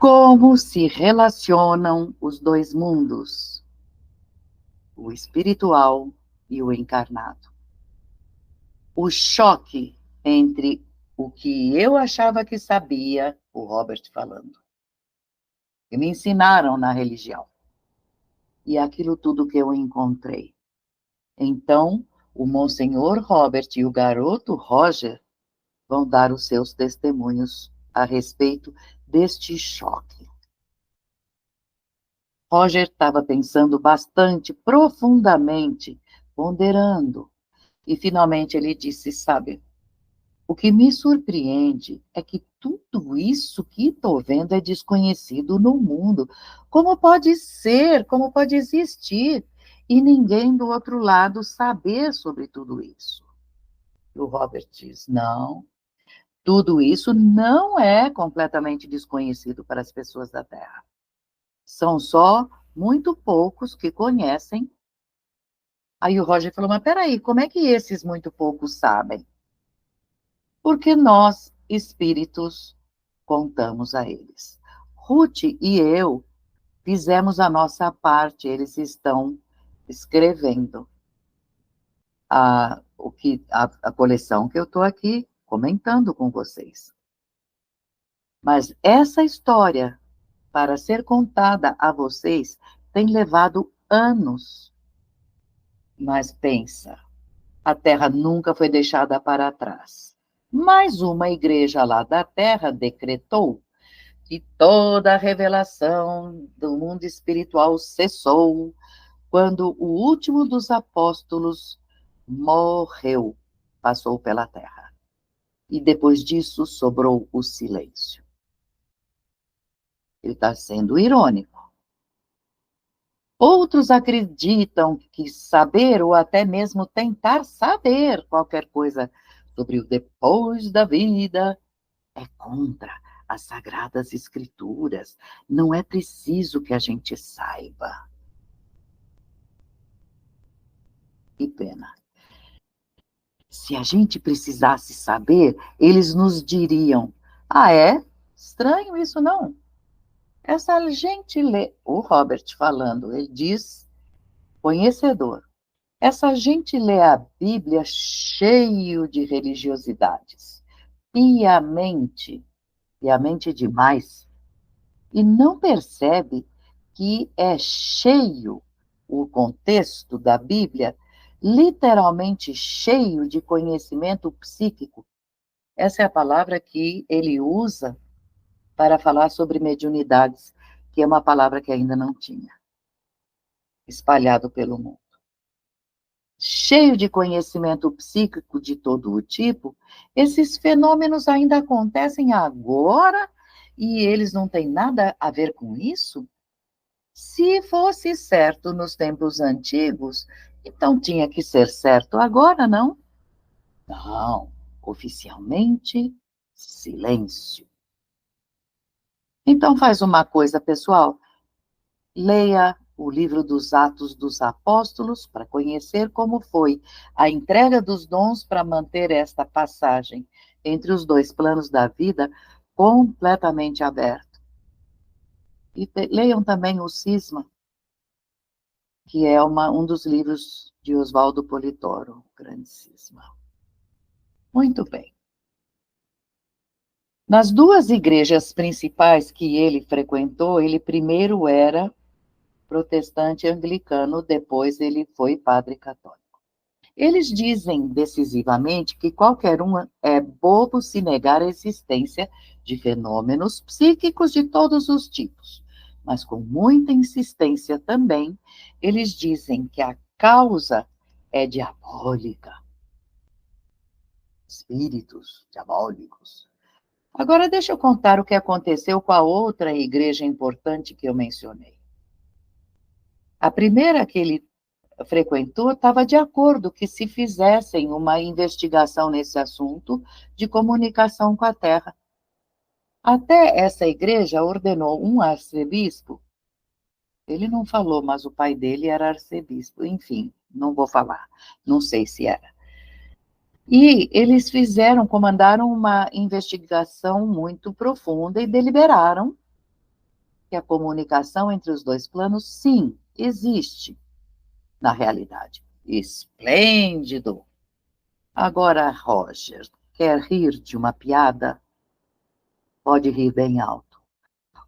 Como se relacionam os dois mundos, o espiritual e o encarnado? O choque entre o que eu achava que sabia, o Robert falando, que me ensinaram na religião, e aquilo tudo que eu encontrei. Então, o Monsenhor Robert e o garoto Roger vão dar os seus testemunhos a respeito deste choque. Roger estava pensando bastante, profundamente, ponderando, e finalmente ele disse: sabe, o que me surpreende é que tudo isso que estou vendo é desconhecido no mundo. Como pode ser? Como pode existir? E ninguém do outro lado saber sobre tudo isso. E o Robert diz: não, tudo isso não é completamente desconhecido para as pessoas da Terra. São só muito poucos que conhecem. Aí o Roger falou: mas peraí, como é que esses muito poucos sabem? Porque nós, espíritos, contamos a eles. Ruth e eu fizemos a nossa parte, eles estão escrevendo a coleção que eu estou aqui comentando com vocês. Mas essa história, para ser contada a vocês, tem levado anos. Mas pensa, a Terra nunca foi deixada para trás. Mais uma igreja lá da Terra decretou que toda a revelação do mundo espiritual cessou quando o último dos apóstolos morreu, passou pela Terra. E depois disso sobrou o silêncio. Ele está sendo irônico. Outros acreditam que saber, ou até mesmo tentar saber qualquer coisa sobre o depois da vida, é contra as sagradas escrituras. Não é preciso que a gente saiba. Que pena. Se a gente precisasse saber, eles nos diriam: ah, é? Estranho isso, não? Essa gente lê, o Robert falando, ele diz, conhecedor, essa gente lê a Bíblia cheio de religiosidades, piamente, piamente demais, e não percebe que é cheio o contexto da Bíblia, literalmente cheio de conhecimento psíquico. Essa é a palavra que ele usa para falar sobre mediunidades, que é uma palavra que ainda não tinha, espalhado pelo mundo. Cheio de conhecimento psíquico de todo o tipo, esses fenômenos ainda acontecem agora e eles não têm nada a ver com isso? Se fosse certo nos tempos antigos, então tinha que ser certo agora, não? Não, oficialmente, silêncio. Então faz uma coisa, pessoal, leia o livro dos Atos dos Apóstolos para conhecer como foi a entrega dos dons para manter esta passagem entre os dois planos da vida completamente aberto. E leiam também o Cisma, que é um dos livros de Oswaldo Polidoro, o Grande Cisma. Muito bem. Nas duas igrejas principais que ele frequentou, ele primeiro era protestante anglicano, depois ele foi padre católico. Eles dizem decisivamente que qualquer um é bobo se negar a existência de fenômenos psíquicos de todos os tipos, mas com muita insistência também, eles dizem que a causa é diabólica. Espíritos diabólicos. Agora deixa eu contar o que aconteceu com a outra igreja importante que eu mencionei. A primeira que ele frequentou estava de acordo que se fizessem uma investigação nesse assunto de comunicação com a Terra. Até essa igreja ordenou um arcebispo, ele não falou, mas o pai dele era arcebispo, enfim, não vou falar, não sei se era. E eles comandaram uma investigação muito profunda e deliberaram que a comunicação entre os dois planos, sim, existe na realidade. Esplêndido! Agora, Roger, quer rir de uma piada? Pode rir bem alto.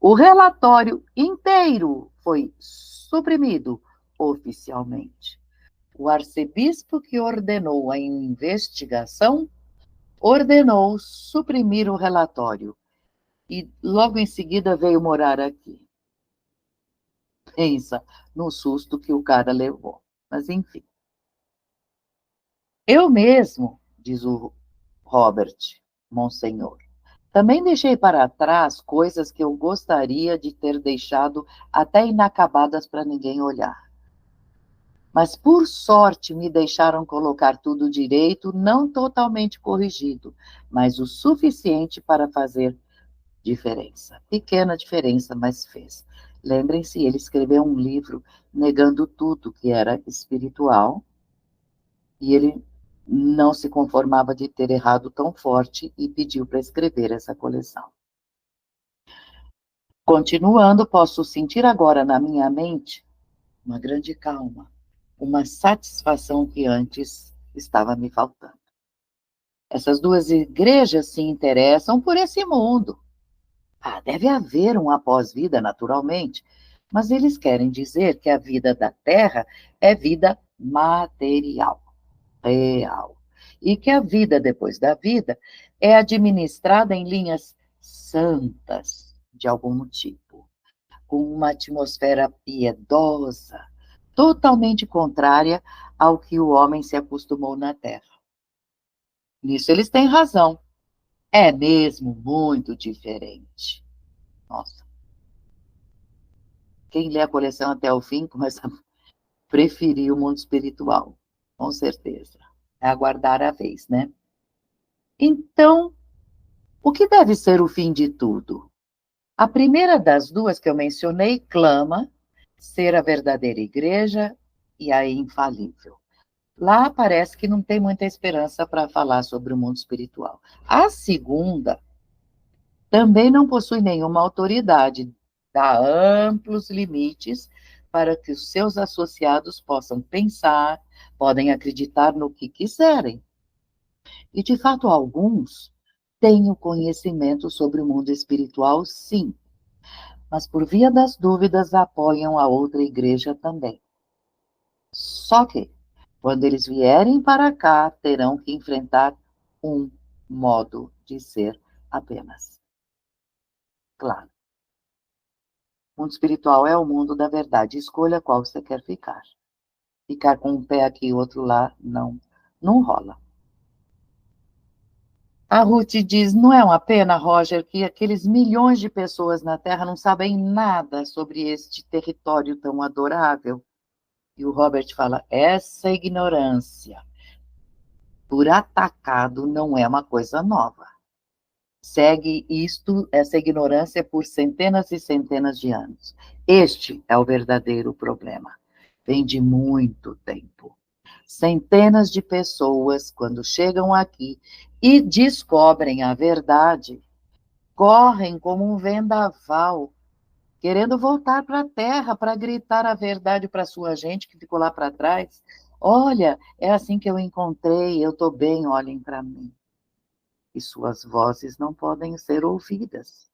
O relatório inteiro foi suprimido oficialmente. O arcebispo que ordenou a investigação ordenou suprimir o relatório e logo em seguida veio morar aqui. Pensa no susto que o cara levou. Mas enfim. Eu mesmo, diz o Robert, Monsenhor, também deixei para trás coisas que eu gostaria de ter deixado até inacabadas para ninguém olhar. Mas, por sorte, me deixaram colocar tudo direito, não totalmente corrigido, mas o suficiente para fazer diferença. Pequena diferença, mas fez. Lembrem-se, ele escreveu um livro negando tudo que era espiritual, e ele não se conformava de ter errado tão forte e pediu para escrever essa coleção. Continuando, posso sentir agora na minha mente uma grande calma, uma satisfação que antes estava me faltando. Essas duas igrejas se interessam por esse mundo. Deve haver um após-vida, naturalmente, mas eles querem dizer que a vida da Terra é vida material, real, e que a vida depois da vida é administrada em linhas santas, de algum tipo, com uma atmosfera piedosa, totalmente contrária ao que o homem se acostumou na Terra. Nisso eles têm razão. É mesmo muito diferente. Nossa. Quem lê a coleção até o fim começa a preferir o mundo espiritual, com certeza. É aguardar a vez, né? Então, o que deve ser o fim de tudo? A primeira das duas que eu mencionei clama ser a verdadeira igreja e a infalível. Lá parece que não tem muita esperança para falar sobre o mundo espiritual. A segunda também não possui nenhuma autoridade, dá amplos limites para que os seus associados possam pensar, podem acreditar no que quiserem. E, de fato, alguns têm o conhecimento sobre o mundo espiritual, sim, mas por via das dúvidas apoiam a outra igreja também. Só que, quando eles vierem para cá, terão que enfrentar um modo de ser apenas. Claro. O mundo espiritual é o mundo da verdade. Escolha qual você quer ficar. Ficar com um pé aqui e outro lá, não rola. A Ruth diz, não é uma pena, Roger, que aqueles milhões de pessoas na Terra não sabem nada sobre este território tão adorável? E o Robert fala, essa ignorância por atacado não é uma coisa nova. Segue isto, essa ignorância por centenas e centenas de anos. Este é o verdadeiro problema. Vem de muito tempo. Centenas de pessoas, quando chegam aqui e descobrem a verdade, correm como um vendaval, querendo voltar para a terra para gritar a verdade para sua gente que ficou lá para trás. Olha, é assim que eu encontrei, eu estou bem, olhem para mim. E suas vozes não podem ser ouvidas.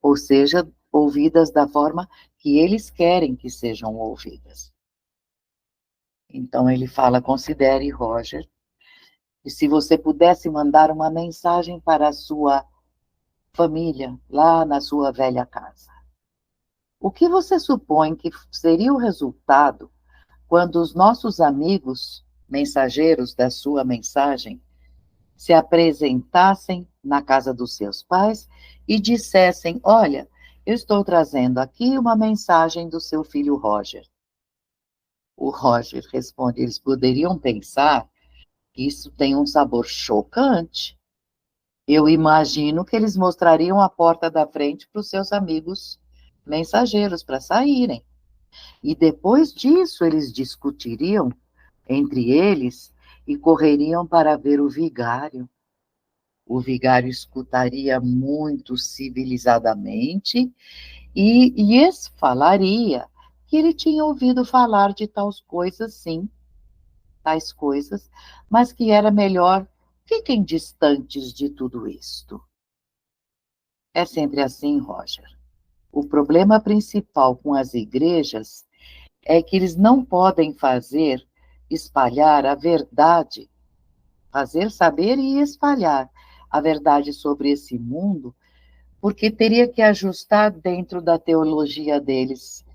Ou seja, ouvidas da forma que eles querem que sejam ouvidas. Então ele fala, considere, Roger, e se você pudesse mandar uma mensagem para a sua família, lá na sua velha casa. O que você supõe que seria o resultado quando os nossos amigos, mensageiros da sua mensagem, se apresentassem na casa dos seus pais e dissessem, olha, eu estou trazendo aqui uma mensagem do seu filho Roger. O Roger responde, eles poderiam pensar que isso tem um sabor chocante. Eu imagino que eles mostrariam a porta da frente para os seus amigos mensageiros para saírem. E depois disso eles discutiriam entre eles e correriam para ver o vigário. O vigário escutaria muito civilizadamente e lhes falaria que ele tinha ouvido falar de tais coisas, sim, tais coisas, mas que era melhor fiquem distantes de tudo isto. É sempre assim, Roger. O problema principal com as igrejas é que eles não podem espalhar a verdade, fazer saber e espalhar a verdade sobre esse mundo, porque teria que ajustar dentro da teologia deles.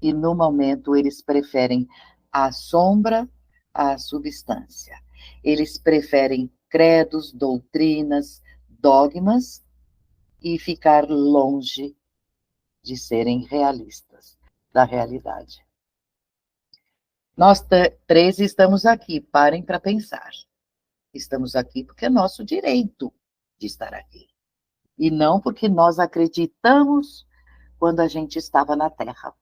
E no momento eles preferem a sombra à substância. Eles preferem credos, doutrinas, dogmas e ficar longe de serem realistas da realidade. Nós três estamos aqui, parem para pensar. Estamos aqui porque é nosso direito de estar aqui. E não porque nós acreditamos quando a gente estava na Terra.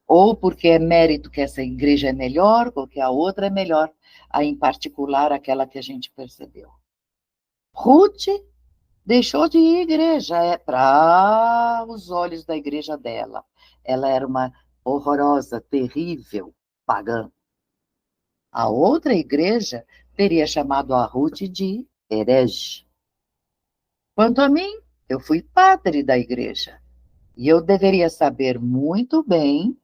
Ou porque é mérito que essa igreja é melhor, ou que a outra é melhor, em particular aquela que a gente percebeu. Ruth deixou de ir à igreja, para os olhos da igreja dela. Ela era uma horrorosa, terrível pagã. A outra igreja teria chamado a Ruth de herege. Quanto a mim, eu fui padre da igreja. E eu deveria saber muito bem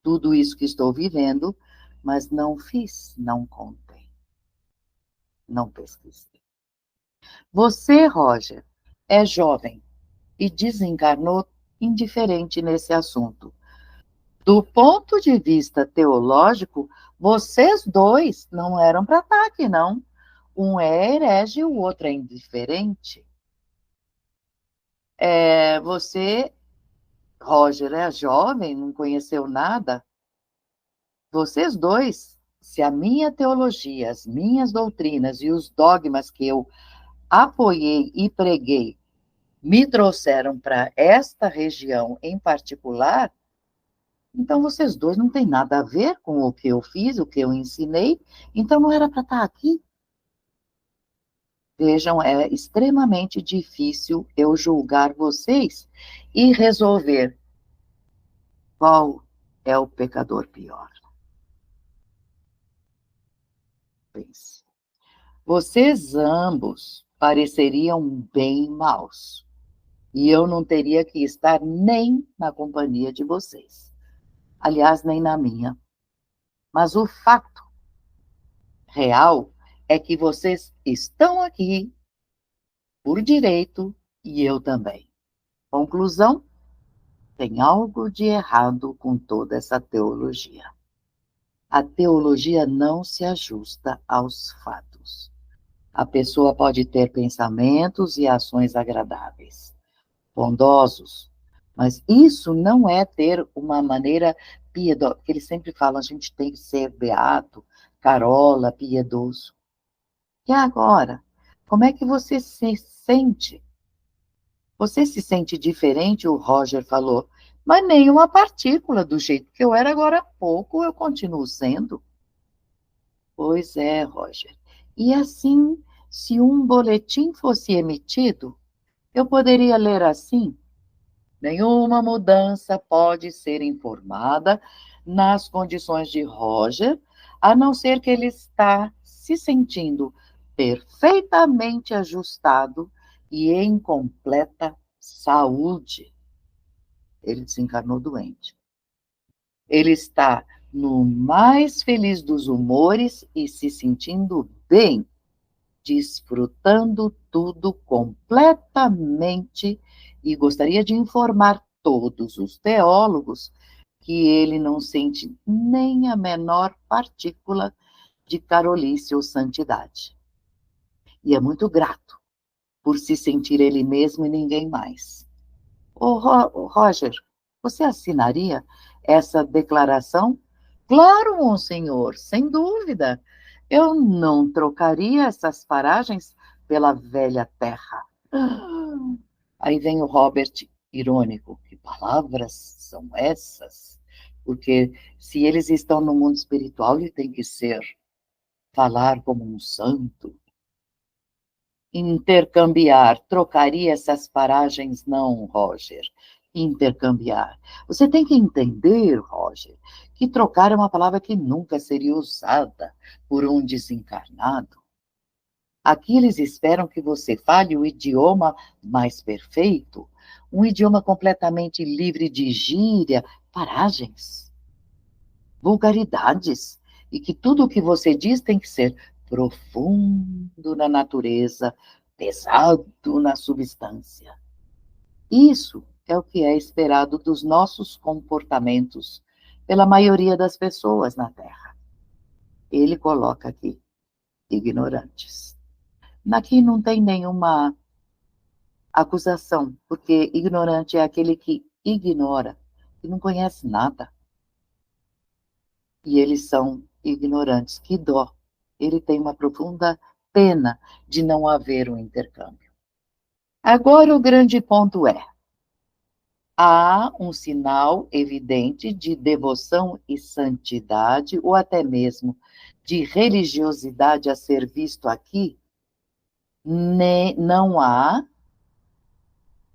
tudo isso que estou vivendo, mas não fiz, não contei, não pesquisei. Você, Roger, é jovem e desencarnou indiferente nesse assunto. Do ponto de vista teológico, vocês dois não eram para estar aqui, não. Um é herege e o outro é indiferente. Você, Roger, é jovem, não conheceu nada. Vocês dois, se a minha teologia, as minhas doutrinas e os dogmas que eu apoiei e preguei me trouxeram para esta região em particular, então vocês dois não têm nada a ver com o que eu fiz, o que eu ensinei, então não era para estar aqui. Vejam, é extremamente difícil eu julgar vocês e resolver qual é o pecador pior. Pense. Vocês ambos pareceriam bem maus, e eu não teria que estar nem na companhia de vocês. Aliás, nem na minha. Mas o fato real é que vocês estão aqui por direito e eu também. Conclusão: tem algo de errado com toda essa teologia. A teologia não se ajusta aos fatos. A pessoa pode ter pensamentos e ações agradáveis, bondosos, mas isso não é ter uma maneira piedosa, porque eles sempre falam, a gente tem que ser beato, carola, piedoso. E agora, como é que você se sente? Você se sente diferente, o Roger falou, mas nenhuma partícula do jeito que eu era agora há pouco, eu continuo sendo. Pois é, Roger. E assim, se um boletim fosse emitido, eu poderia ler assim: nenhuma mudança pode ser informada nas condições de Roger, a não ser que ele está se sentindo perfeitamente ajustado e em completa saúde. Ele desencarnou doente. Ele está no mais feliz dos humores e se sentindo bem, desfrutando tudo completamente, e gostaria de informar todos os teólogos que ele não sente nem a menor partícula de carolice ou santidade. E é muito grato por se sentir ele mesmo e ninguém mais. Roger, você assinaria essa declaração? Claro, monsenhor, sem dúvida. Eu não trocaria essas paragens pela velha terra. Aí vem o Robert, irônico. Que palavras são essas? Porque se eles estão no mundo espiritual, ele tem que falar como um santo. Intercambiar, trocaria essas paragens? Não, Roger. intercambiar. Você tem que entender, Roger, que trocar é uma palavra que nunca seria usada por um desencarnado. Aqui eles esperam que você fale o idioma mais perfeito, um idioma completamente livre de gíria, paragens, vulgaridades, e que tudo o que você diz tem que ser profundo na natureza, pesado na substância. Isso é o que é esperado dos nossos comportamentos pela maioria das pessoas na Terra. Ele coloca aqui, ignorantes. Aqui não tem nenhuma acusação, porque ignorante é aquele que ignora, que não conhece nada. E eles são ignorantes. Que dó! Ele tem uma profunda pena de não haver um intercâmbio. Agora, o grande ponto é: há um sinal evidente de devoção e santidade, ou até mesmo de religiosidade a ser visto aqui? Não há,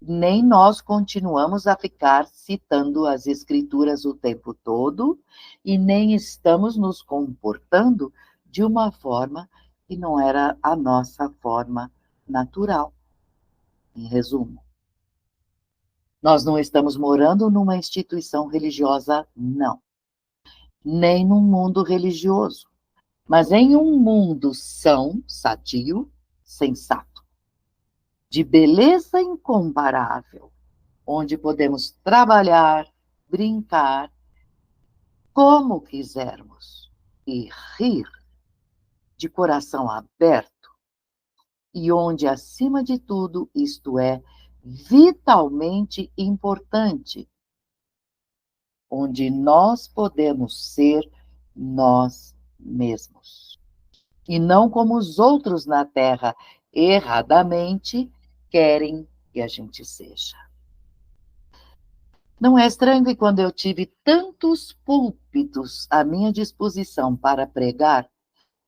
nem nós continuamos a ficar citando as escrituras o tempo todo, e nem estamos nos comportando de uma forma que não era a nossa forma natural. Em resumo, nós não estamos morando numa instituição religiosa, não, nem num mundo religioso, mas em um mundo são, sadio, sensato, de beleza incomparável, onde podemos trabalhar, brincar, como quisermos, e rir de coração aberto, e onde, acima de tudo, isto é vitalmente importante, onde nós podemos ser nós mesmos, e não como os outros na Terra erradamente querem que a gente seja. Não é estranho que, quando eu tive tantos púlpitos à minha disposição para pregar,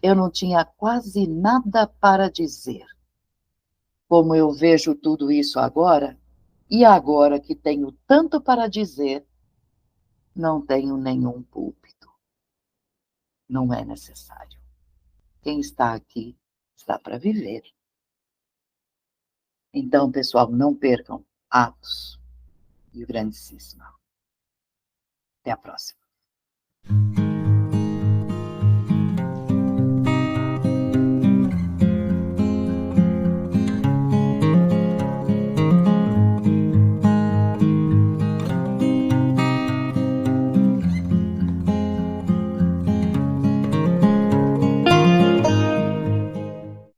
eu não tinha quase nada para dizer. Como eu vejo tudo isso agora, e agora que tenho tanto para dizer, não tenho nenhum púlpito. Não é necessário. Quem está aqui está para viver. Então, pessoal, não percam Atos e o Grandíssimo. Até a próxima.